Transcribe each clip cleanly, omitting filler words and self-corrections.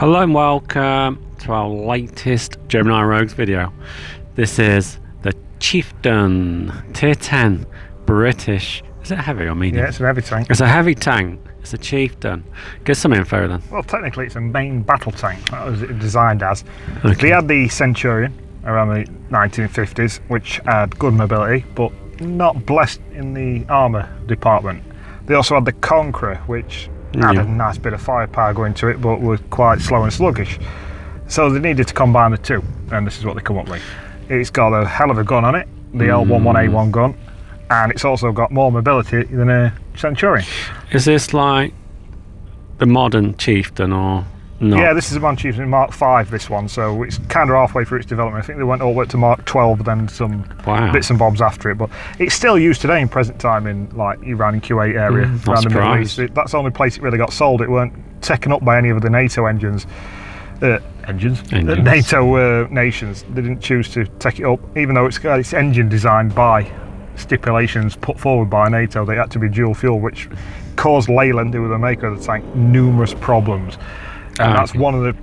Hello and welcome to our latest Gemini Rogues video. This is the Chieftain Tier 10 British. Is it heavy or medium? Yeah, it's a heavy tank. It's a heavy tank. It's a Chieftain. Get some info then. Well, technically it's a main battle tank. That was it designed as. Okay. They had the Centurion around the 1950s, which had good mobility, but not blessed in the armour department. They also had the Conqueror, which had a nice bit of firepower going to it, but was quite slow and sluggish. So they needed to combine the two, and this is what they come up with. It's got a hell of a gun on it, the L11A1 gun, and it's also got more mobility than a Centurion. Is this like the modern Chieftain or not? Yeah, this is a modern Chieftain Mk.6, this one, so it's kind of halfway through its development. I think they went all the way to Mark 12, then some bits and bobs after it, but it's still used today in present time in like Iran and Kuwait area, around the Middle East. That's the only place it really got sold. It weren't taken up by any of the NATO engines. NATO nations. They didn't choose to take it up, even though it's got its engine designed by stipulations put forward by NATO. They had to be dual fuel, which caused Leyland, who were the maker of the tank, numerous problems. And that's one of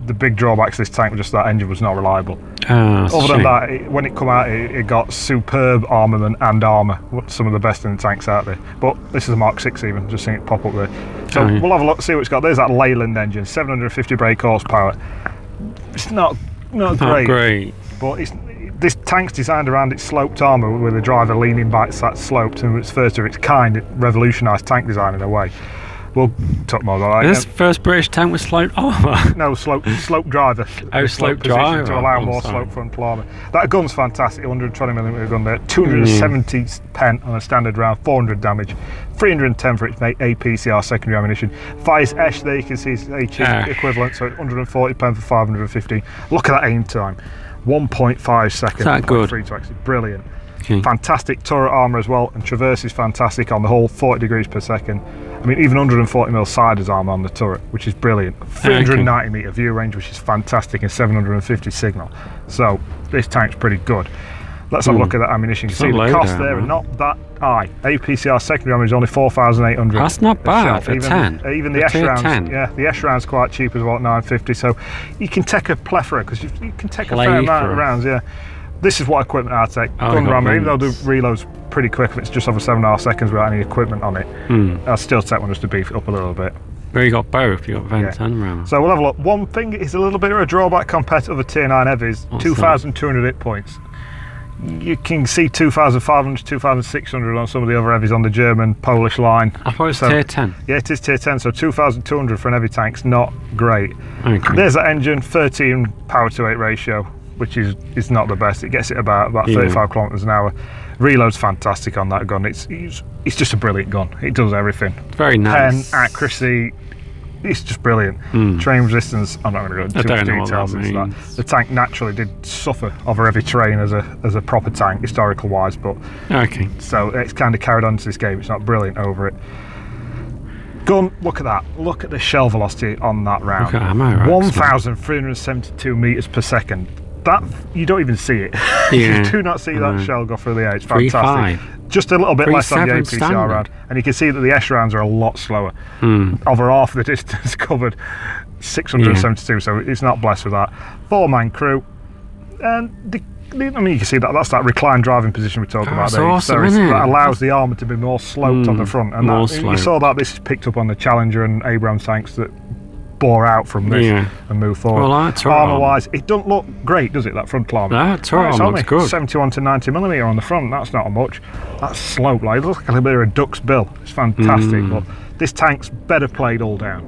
the big drawbacks of this tank, was just that engine was not reliable. Other than that, when it come out, it got superb armament and armour. Some of the best in the tanks out there. But this is a Mk.6 even, just seeing it pop up there. So we'll have a look, see what it's got. There's that Leyland engine, 750 brake horsepower. It's not great. But this tank's designed around its sloped armour, with the driver leaning back, that sloped, and it's first of its kind. It revolutionised tank design in a way. We'll talk more about that. This first British tank with sloped armour? No, slope driver. Slope driver. To allow more slope frontal armour. That gun's fantastic, 120mm gun there, 270 pen on a standard round, 400 damage, 310 for its APCR secondary ammunition. Fires ESH there, you can see its equivalent, so 140 pen for 515. Look at that aim time, 1.5 seconds. Is that good? 3 to X, brilliant. Okay. Fantastic turret armour as well, and traverse is fantastic on the hull, 40 degrees per second. I mean, even 140mm siders armour on the turret, which is brilliant. 390 metre view range, which is fantastic, and 750 signal. So this tank's pretty good. Let's have a look at that ammunition. You can see the cost there, and not that high. APCR secondary ammo is only 4,800. That's not bad for 10. Even the ESH rounds, the ESH rounds quite cheap as well at 950. So you can take a plethora, because you can take a fair amount of rounds. Yeah. This is what equipment I take. Gun rammer, even though the reload's pretty quick, if it's just over 7.5 seconds without any equipment on it, I'll still take one just to beef it up a little bit. Well, you got both, you got vent and rammer. So we'll have a look. One thing is a little bit of a drawback compared to other tier 9 heavies, 2,200 hit points. You can see 2,500 to 2,600 on some of the other heavies on the German, Polish line. I thought it was tier 10. Yeah, it is tier 10, so 2,200 for an heavy tank's not great. Okay. There's that engine, 13 power to 8 ratio, which is not the best. It gets it about 35 kilometers an hour. Reload's fantastic on that gun. It's just a brilliant gun. It does everything. Very nice. Pen, accuracy, it's just brilliant. Terrain resistance, I'm not going to go into too much details into that. The tank naturally did suffer over heavy terrain as a proper tank, historical wise, but so it's kind of carried on to this game. It's not brilliant over it. Gun, look at that. Look at the shell velocity on that round. Look at ammo, 1,372 meters per second. That, you don't even see it. You do not see that shell go through the air. It's fantastic. Just a little bit less on the APCR round, and you can see that the ESH rounds are a lot slower. Over half the distance covered, 672. So it's not blessed with that. 4-man crew, and I mean, you can see that's that reclined driving position we talked about there. Awesome, isn't it? That allows the armour to be more sloped on the front, and you saw that this is picked up on the Challenger and Abrams tanks that bore out from this and move forward. Well, armour-wise, it doesn't look great, does it, that frontal armour? That turret armour looks good. 71 to 90mm on the front, that's not much. That's sloped, like, it looks like a little bit of a duck's bill. It's fantastic, but this tank's better played all down.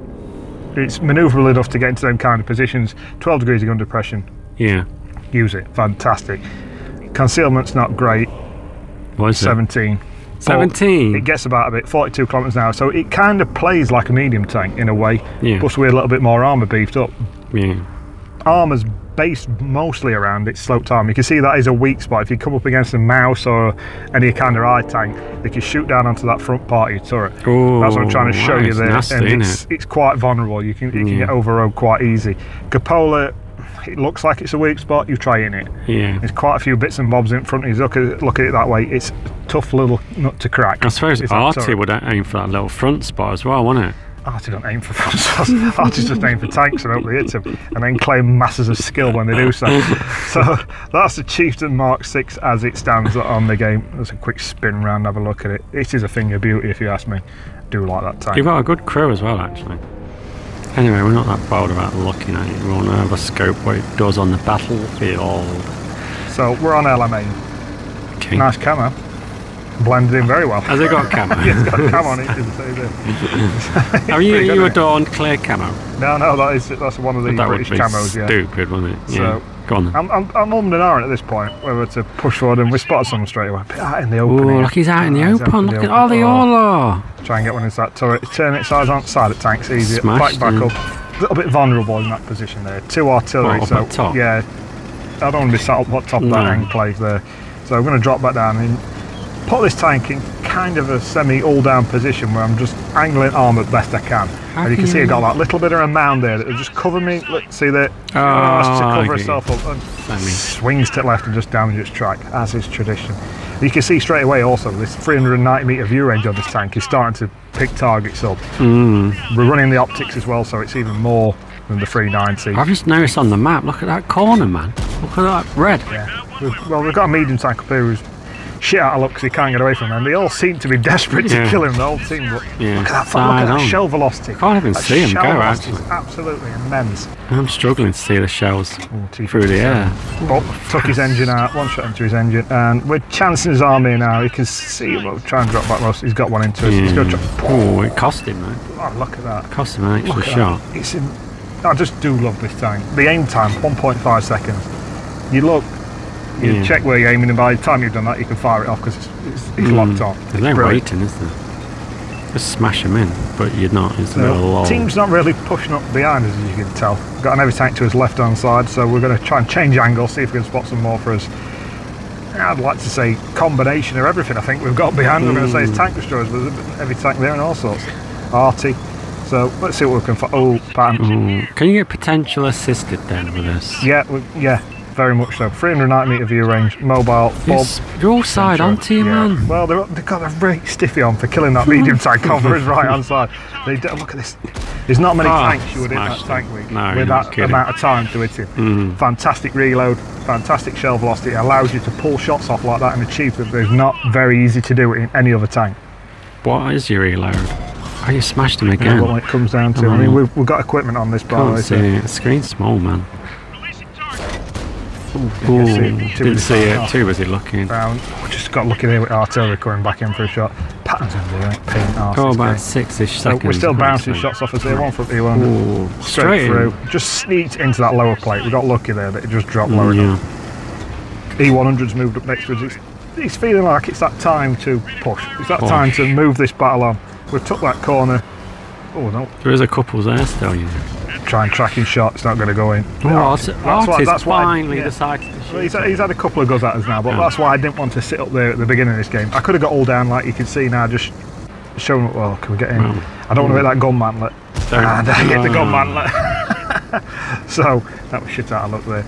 It's manoeuvrable enough to get into them kind of positions. 12 degrees of gun depression. Yeah. Use it, fantastic. Concealment's not great. What is 17. 17? It gets about 42 kilometers an hour, so it kind of plays like a medium tank in a way, plus with a little bit more armour beefed up. Armour's based mostly around its sloped armour. You can see that is a weak spot. If you come up against a mouse or any kind of eye tank, they can shoot down onto that front part of your turret. That's what I'm trying to show you there. Nasty, and it's quite vulnerable. You can get overrode quite easy. Cupola, it looks like it's a weak spot, you try in it. There's quite a few bits and bobs in front of you. Look at it that way. It's a tough little nut to crack. I suppose Artie would aim for that little front spot as well, wouldn't it? Artie don't aim for front shots. Artie's just aim for tanks and hope they hit him, and then claim masses of skill when they do so. So that's the Chieftain Mk.6 as it stands on the game. There's a quick spin round, have a look at it. It is a thing of beauty if you ask me. I do like that tank. You've got a good crew as well, actually. Anyway, we're not that bothered about looking at it. We want to have a scope what it does on the battlefield. So we're on LMA. Okay. Nice camo. Blended in very well. Has it got camo? Yeah, it's got camo on it. You can see there. Are you adorned clear camo? No, that's one of the that British would be camos. Yeah. Stupid, wouldn't it? Yeah. So go on then. I'm ummed and ahhing at this point whether to push forward, and we spotted someone straight away. Out in the open. Oh, look, he's out in the open. Look at all the all. Try and get one into that turret. Turn it side on side at tanks. Easy. Back up. A little bit vulnerable in that position there. 2 artillery. Up so at top? yeah, I don't want to be sat up at top of that enclave there. So I'm going to drop back down and put this tank in kind of a semi all down position where I'm just angling armour best I can. And you can see I got that little bit of a mound there that will just cover me. Look, see there? To cover itself up and swings to the left and just damage its track, as is tradition. You can see straight away also this 390 metre view range on this tank is starting to pick targets up. We're running the optics as well, so it's even more than the 390. I've just noticed on the map, look at that corner, man. Look at that red. Yeah. We've got a medium tank up here who's shit out of luck because he can't get away from them. They all seem to be desperate to kill him, the whole team. But look at that shell velocity. Can't even see him go, actually. It's absolutely immense. I'm struggling to see the shells through the air. Oh, took his engine out, one shot into his engine, and we're chancing his arm here now. You can see, we'll try and drop back most. He's got one into us. He's going to drop. Oh, it cost him, man. Oh, look at that. It cost him an extra shot. I just do love this tank. The aim time, 1.5 seconds. You look. You check where you're aiming, and by the time you've done that, you can fire it off because it's locked on. There's no waiting, is there? Just smash them in, but you're not. It's a bit of a lull. Team's not really pushing up behind us, as you can tell. We've got an heavy tank to his left-hand side, so we're going to try and change angle, see if we can spot some more for us. I'd like to say combination of everything. I think we've got behind. We're going to say it's tank destroyers, but there's a heavy tank there and all sorts. Arty. So let's see what we can find. Oh, pattern. Can you get potential assisted then with this? Yeah. Very much so. 390 metre view range, mobile. You're all side onto you, man. Well, they've got a very stiffy on for killing that medium tank over his right hand side. Look at this. There's not many tanks you would hit that tank with that amount of time to hit him. Fantastic reload, fantastic shell velocity. It allows you to pull shots off like that and achieve that. It's not very easy to do it in any other tank. What is your reload? Oh, you smashed him again. Well, it comes down to. I mean, we've got equipment on this, by the way. See it. The screen's small, man. Didn't see it. Too busy looking. We just got lucky there with artillery coming back in for a shot. Patterns in there, paint arse. About 6-ish seconds. We're still bouncing shots off us there. One from E1. Straight through. Just sneaked into that lower plate. We got lucky there that it just dropped low enough. E100's moved up next to us. It's feeling like it's that time to push. It's that time to move this battle on. We've took that corner. Oh no. There is a couple there still, you know. Try and tracking shot, it's not going to go in. That's finally decided to shoot. Well, he's had a couple of goes at us now, but that's why I didn't want to sit up there at the beginning of this game. I could have got all down, like you can see now, just showing. Well, can we get in? I don't want to hit that gun mantlet. And I hit the gun mantlet. So that was shit out of luck there.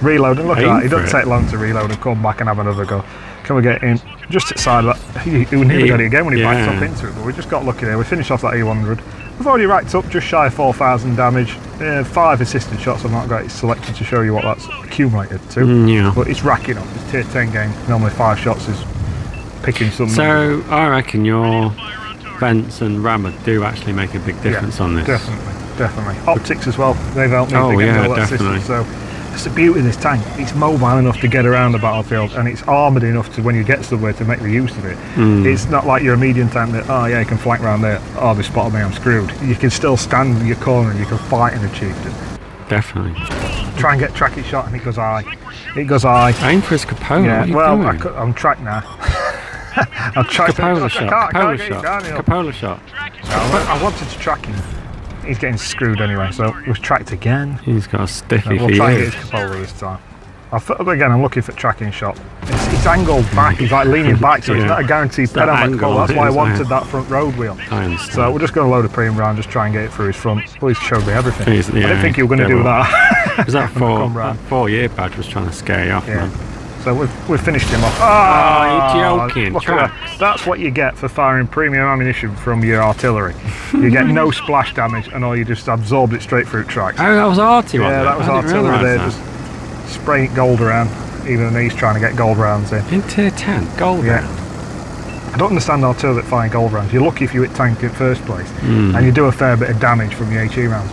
Reloading, look at that. It doesn't take long to reload and come back and have another go. Can we get in? Just outside that. He nearly got it again when he backed up into it, but we just got lucky there. We finished off that E100. We've already racked up just shy of 4,000 damage. 5 assisted shots. I've not got it selected to show you what that's accumulated to. But it's racking up. It's tier 10 game. Normally 5 shots is picking some. So I reckon your vents and rammer do actually make a big difference on this. Definitely. Optics as well. They've helped me to get all that system. So that's the beauty of this tank. It's mobile enough to get around the battlefield, and it's armoured enough to, when you get somewhere, to make the use of it. It's not like you're a medium tank that, you can flank around there. Oh, they spotted me, I'm screwed. You can still stand in your corner and you can fight and achieve it. Definitely. Try and get tracking shot, and it goes high. It goes high. Aim for his cupola. Yeah, I'm tracked now. I'm tracked. Cupola shot. Cupola shot. I wanted to track him. He's getting screwed anyway, so we've tracked again. He's got a stiffy We'll try and get his cupola this time. Again, I'm looking for tracking shot. It's angled back, he's like leaning back, so it's not a guaranteed pen on that cupola. That's why I wanted that front road wheel. So we're just going to load a premium round, just try and get it through his front. Well, he's showed me everything. I didn't think you were going to do that. Because that 4-year badge was trying to scare you off, man. So we've finished him off. Oh, you're joking. Look at that. That's what you get for firing premium ammunition from your artillery. You get no splash damage, and all you just absorbed it straight through tracks. Oh, that was arty, wasn't it? Yeah, that was artillery there, just spraying gold around. Even he's trying to get gold rounds in. In tier 10, gold round. I don't understand artillery that firing gold rounds. You're lucky if you hit tank in first place, and you do a fair bit of damage from your HE rounds.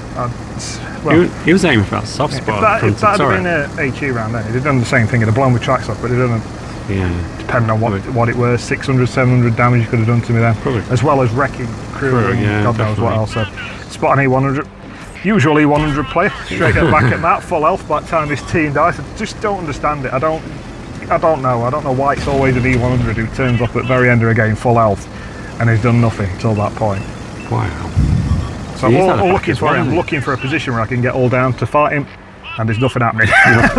Well, he was aiming for that soft spot. If that had been a HE round then, he'd have done the same thing. It'd have blown the tracks off, but it doesn't. Yeah. Depending on what it was, 600, 700 damage you could have done to me then. Probably. As well as wrecking crew and God knows what else. So, spot an E100. Usual E100 player, straight back at that, full health by the time this team dies. I just don't understand it. I don't know. I don't know why it's always an E100 who turns up at the very end of a game full health and has done nothing until that point. Wow. So I'm looking for a position where I can get all down to fight him, and there's nothing happening.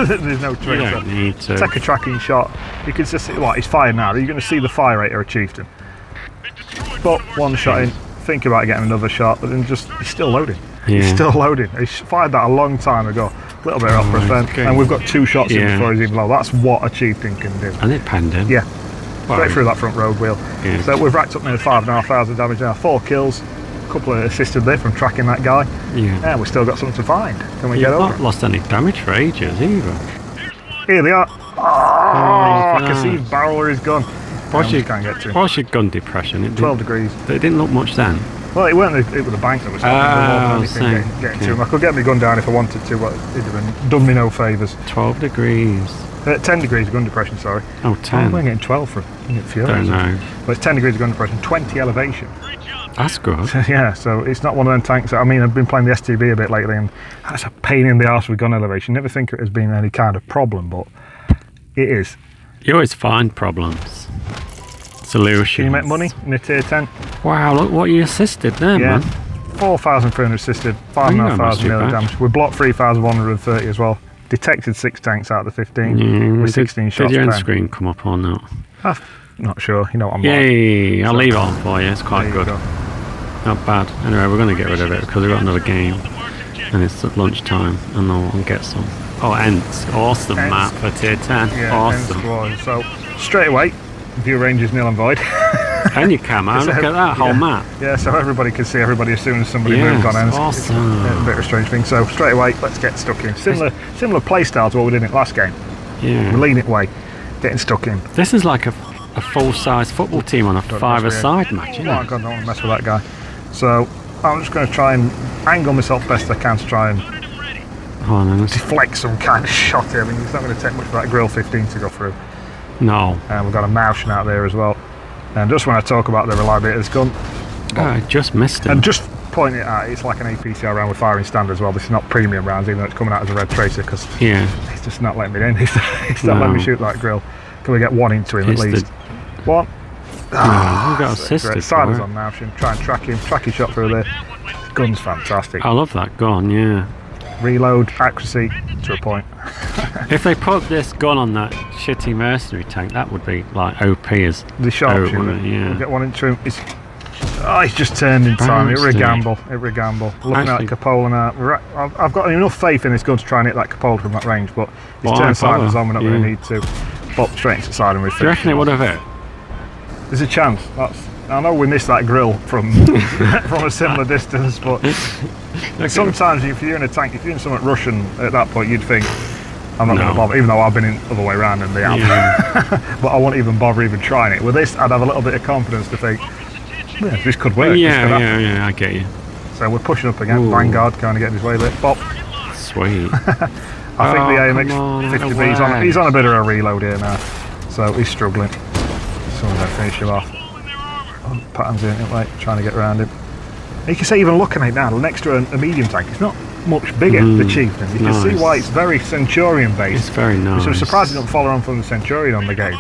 There's no tracer. You don't need to. Take a tracking shot. You can just see, he's firing now. You're going to see the fire rate of a chieftain. But one shot in, think about getting another shot, but then he's still loading. Yeah. He's still loading. He fired that a long time ago. A little bit off percent, and we've got 2 shots in before he's even low. That's what a chieftain can do. And it penned him. Yeah. Straight through that front road wheel. Yeah. So we've racked up nearly 5,500 damage now. 4 kills. A couple of assisted there from tracking that guy. Yeah. And we've still got something to find. Can we You've get over not it? lost any damage for ages either. Here they are. I can see his barrel or his gun. What's Can't your gun depression? 12 degrees. It didn't look much then. Well, it weren't. It was the bank that was getting to him. I could get my gun down if I wanted to, but it'd have done me no favours. 12 degrees. 10 degrees of gun depression, sorry. Oh, 10. I'm getting 12 for it. Don't know. But it's 10 degrees of gun depression, 20 elevation. That's good. Yeah, so it's not one of them tanks. I mean, I've been playing the STB a bit lately, and that's a pain in the arse with gun elevation. Never think of it as being any kind of problem, but it is. You always find problems. Solutions. Can you make money in a tier 10? Wow, look what you assisted there, man. 4,300 assisted, 5,500 melee damage. We blocked 3,130 as well. Detected 6 tanks out of the 15 with 16 shots. Did your end screen come up or not? I'm not sure. You know what I'm Yay! I'll leave it on for you. It's quite good. Go. Not bad. Anyway, we're going to get rid of it because we've got another game and it's at lunchtime and I'll get some. Oh, Ents. Awesome map for tier 10. Yeah, awesome. So, straight away, view range is nil and void. And you can, man. Look at that whole map. Yeah, so everybody can see everybody as soon as somebody moves on ends. Awesome. It's a bit of a strange thing. So, straight away, let's get stuck in. Similar play style to what we did in it last game. Yeah. We're leaning it away, getting stuck in. This is like a full-size football team on a 5-a-side match, isn't it? Oh, God, I don't want to mess with that guy. So, I'm just going to try and angle myself best I can to try and deflect some kind of shot here. I mean, it's not going to take much for that grill 15 to go through. No. And we've got a Mauschen out there as well. And just when I talk about the reliability of this gun, I just missed him. and just point it out, it's like an APCR round with firing standard as well. This is not premium rounds, even though it's coming out as a red tracer, because it's just not letting me in. It's not letting me shoot that grill. Can we get one into him at least? One. You got assisted. Siders on Mauschen. Try and track him. Track his shot through there. Gun's fantastic. I love that gun, yeah. Reload, accuracy to a point. If they put this gun on that shitty mercenary tank, that would be like OP as the sharpshooter. Yeah. We'll get one into him. He's just turned in time. Every gamble. Looking at Cupola now. I've got enough faith in this gun to try and hit that Cupola from that range, but he's turned silence on. We're not going to need to pop straight into the side and refit. Do you reckon it would have hit? There's a chance. I know we missed that grill from from a similar distance, but sometimes if you're in a tank, if you're in something Russian at that point, you'd think, I'm not going to bother, even though I've been in the other way around and they have. Yeah. But I won't even bother even trying it. With this, I'd have a little bit of confidence to think, this could work. Yeah, I get you. So we're pushing up again. Ooh. Vanguard kind of getting his way there. Bop. Sweet. I think the AMX 50B, he's on a bit of a reload here now. So he's struggling. So we're going to finish him off. Patterns in it, like trying to get around him. You can see, even looking at it now, next to a medium tank, it's not much bigger, the Chieftain. You can see why it's very Centurion based. It's very nice. So I'm surprised it don't follow on from the Centurion on the game.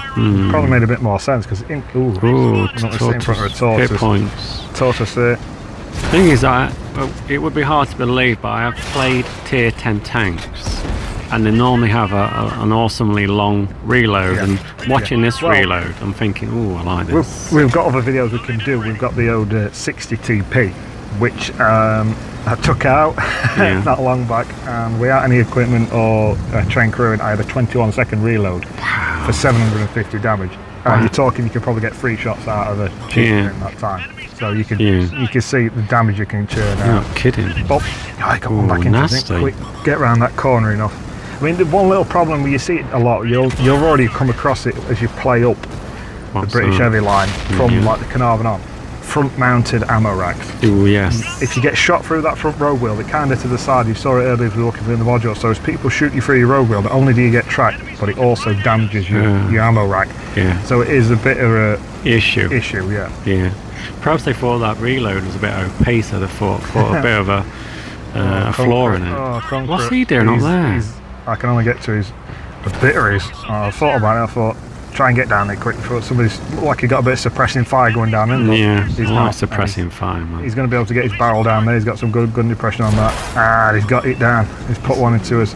Probably made a bit more sense because in front of a Tortoise. Hit points. Tortoise there. The thing is, it would be hard to believe, but I have played tier 10 tanks and they normally have an awesomely long reload, and watching this reload, I'm thinking, oh, I like this. We've got other videos we can do. We've got the old 60 TP, which I took out not long back, and without any equipment or train crew, and I had a 21-second reload. Wow. for 750 damage. You're talking, you can probably get 3 shots out of a chieftain in that time. So you can see the damage you can churn out. You're not kidding. But I got one back into nasty. quick, get around that corner enough. I mean, the one little problem you see it a lot. You'll already come across it as you play up the British heavy line from like the Carnarvon on. Front-mounted ammo racks. Oh yes. If you get shot through that front road wheel, they're kind of to the side. You saw it earlier if you were looking in the module. So as people shoot you through your road wheel, not only do you get tracked, but it also damages your ammo rack. Yeah. So it is a bit of a issue. Yeah. Yeah. Perhaps they thought that reload was a bit OP, so they thought a bit of a flaw in it. What's he doing up there? I can only get to his abilities. I thought about it. I thought, try and get down there quick before somebody's looked like he got a bit of suppressing fire going down in. Yeah, he's not not suppressing fire, man. He's going to be able to get his barrel down there. He's got some good depression on that. He's got it down. He's put one into us.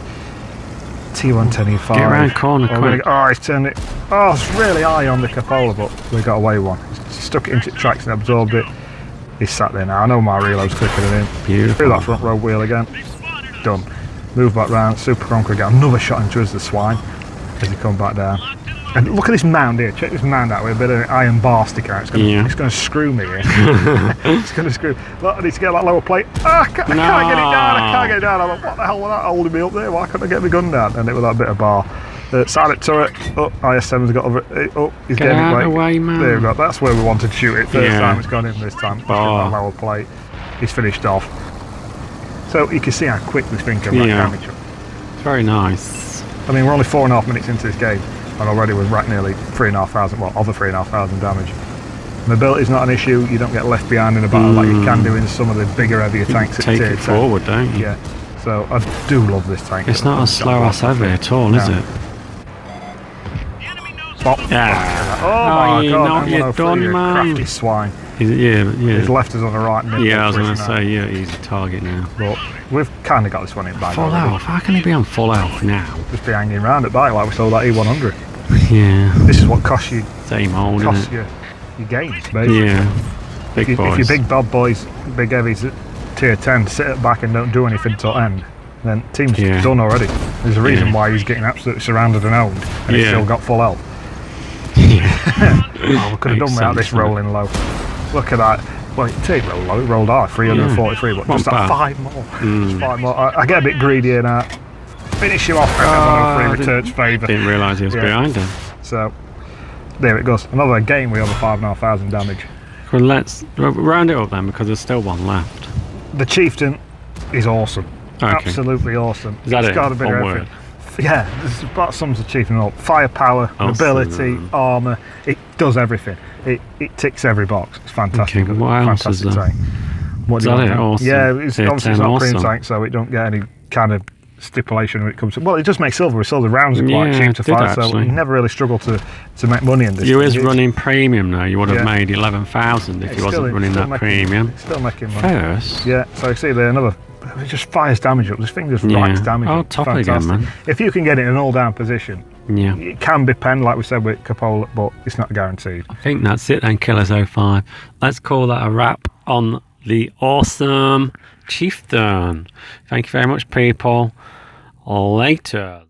T110E5. Get around corner quick. He's turned it. Oh, it's really high on the cupola, but we got away one. He's stuck it into the tracks and absorbed it. He's sat there now. I know my reload's quicker than him. Beautiful. Through that front road wheel again. Done. Move back round. Super Conqueror got another shot into us, the swine, as he come back down. And look at this mound here. Check this mound out with a bit of iron bar sticking out. It's going to screw me here. It's going to screw. Look, I need to get that lower plate. I can't get it down. I can't get it down. I'm like, what the hell was that holding me up there? Why couldn't I get my gun down? And it was that bit of bar. Silent turret. Oh, IS-7's got over it. Oh, he's getting it away, man. There we go. That's where we wanted to shoot it. First time it's gone in this time. That lower plate. He's finished off. So you can see how quick this thing can rack damage up. It's very nice. I mean, we're only 4.5 minutes into this game, and already we've racked nearly 3,500, well, over 3,500 damage. Mobility's not an issue. You don't get left behind in a battle like you can do in some of the bigger, heavier tanks. Take it forward, don't you? Yeah. So I do love this tank. It's not as slow as heavy at all, is it? Bop. Yeah. Oh my god! You're done, man. Crafty swine. His left is on the right. Yeah, I was going to say, he's a target now. But we've kind of got this one in bag. Full health? How can he be on full health now? Just be hanging around at back like we saw that E100. Yeah. This is what costs you. Same old, costs you your games, basically. Yeah. Big boys. If your big bad boys, big heavies at tier 10 sit at back and don't do anything till end, then team's done already. There's a reason why he's getting absolutely surrounded and owned, and he's still got full health. We could have done without this rolling low. Look at that. Well, it did roll low. It rolled high, 343, but just that 5 more. Just 5 more. I get a bit greedy here now. Finish him off on a free returns favour. Didn't realise he was behind him. So there it goes. Another game with over 5,500 damage. Well, let's round it up then, because there's still one left. The Chieftain is awesome. Okay. Absolutely awesome. Is that it's it? got a bit One of word. everything. Yeah, this is about sums the Chieftain up. Firepower, mobility, armour. It does everything. It ticks every box. It's fantastic. Okay, what else is fantastic there? tank. What do you want? Awesome. Yeah, it's obviously it's not a premium awesome. tank, so it don't get any kind of stipulation when it comes to. Well, it does make silver. So the rounds are quite cheap to fire, so you never really struggle to make money in this. You is running premium now. You would have made 11,000 if you wasn't still, running that premium. Still making money. First. Yeah. So you see there another. It just fires damage up. This thing just racks damage up. Oh, top again, man. If you can get it in an all-down position, it can be penned, like we said with Cupola, but it's not guaranteed. I think that's it then, Killers05. Let's call that a wrap on the awesome Chieftain. Thank you very much, people. Later.